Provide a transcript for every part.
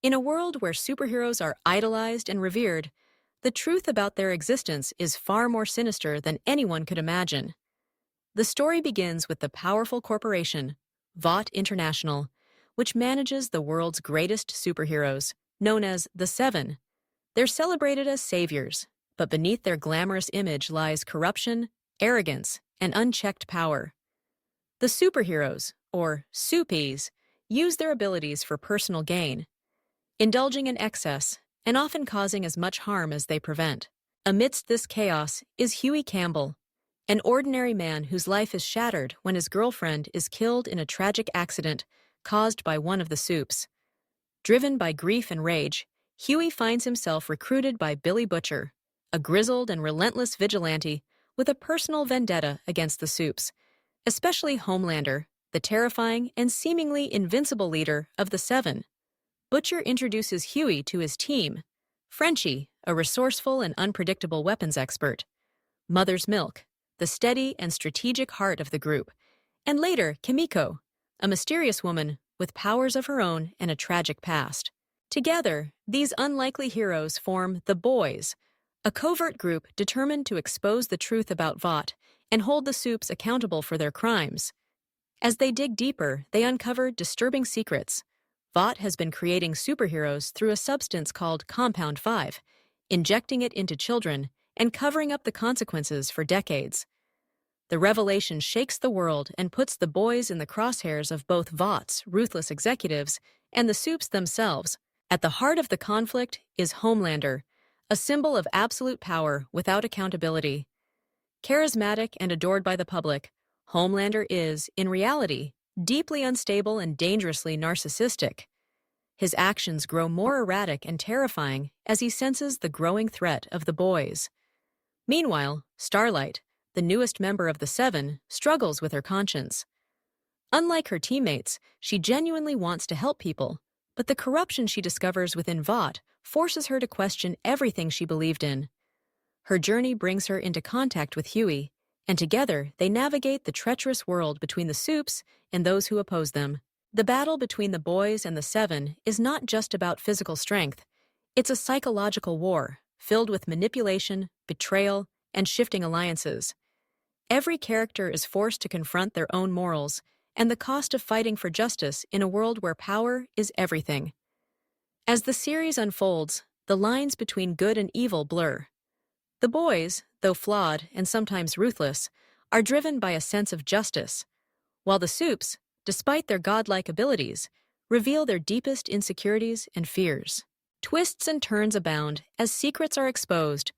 In a world where superheroes are idolized and revered, the truth about their existence is far more sinister than anyone could imagine. The story begins with the powerful corporation, Vought International, which manages the world's greatest superheroes, known as the Seven. They're celebrated as saviors, but beneath their glamorous image lies corruption, arrogance, and unchecked power. The superheroes, or Soupies, use their abilities for personal gain, indulging in excess and often causing as much harm as they prevent. Amidst this chaos is Huey Campbell, an ordinary man whose life is shattered when his girlfriend is killed in a tragic accident caused by one of the Soups. Driven by grief and rage, Huey finds himself recruited by Billy Butcher, a grizzled and relentless vigilante with a personal vendetta against the Soups, especially Homelander, the terrifying and seemingly invincible leader of the Seven. Butcher introduces Huey to his team, Frenchie, a resourceful and unpredictable weapons expert, Mother's Milk, the steady and strategic heart of the group, and later Kimiko, a mysterious woman with powers of her own and a tragic past. Together, these unlikely heroes form the Boys, a covert group determined to expose the truth about Vought and hold the Soups accountable for their crimes. As they dig deeper, they uncover disturbing secrets. Vought has been creating superheroes through a substance called Compound 5, injecting it into children and covering up the consequences for decades. The revelation shakes the world and puts the Boys in the crosshairs of both Vaught's ruthless executives and the Soups themselves. At the heart of the conflict is Homelander, a symbol of absolute power without accountability. Charismatic and adored by the public, Homelander is, in reality, deeply unstable and dangerously narcissistic. His actions grow more erratic and terrifying as he senses the growing threat of the Boys. Meanwhile, Starlight, the newest member of the Seven, struggles with her conscience. Unlike her teammates, she genuinely wants to help people, but the corruption she discovers within Vought forces her to question everything she believed in. Her journey brings her into contact with Huey, and together they navigate the treacherous world between the Soups and those who oppose them. The battle between the Boys and the Seven is not just about physical strength. It's a psychological war, filled with manipulation, betrayal, and shifting alliances. Every character is forced to confront their own morals and the cost of fighting for justice in a world where power is everything. As the series unfolds, the lines between good and evil blur. The Boys, though flawed and sometimes ruthless, are driven by a sense of justice, while the Soups, despite their godlike abilities, reveal their deepest insecurities and fears. Twists and turns abound as secrets are exposed,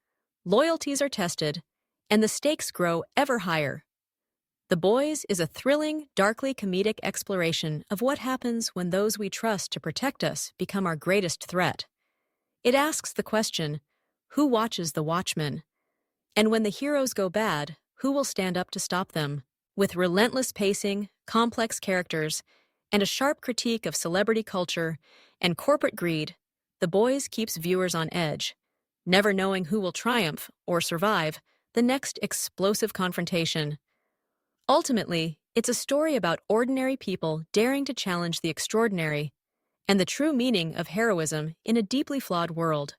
loyalties are tested, and the stakes grow ever higher. The Boys is a thrilling, darkly comedic exploration of what happens when those we trust to protect us become our greatest threat. It asks the question, who watches the Watchmen? And when the heroes go bad, who will stand up to stop them? With relentless pacing, complex characters, and a sharp critique of celebrity culture and corporate greed, The Boys keeps viewers on edge, never knowing who will triumph or survive the next explosive confrontation. Ultimately, it's a story about ordinary people daring to challenge the extraordinary and the true meaning of heroism in a deeply flawed world.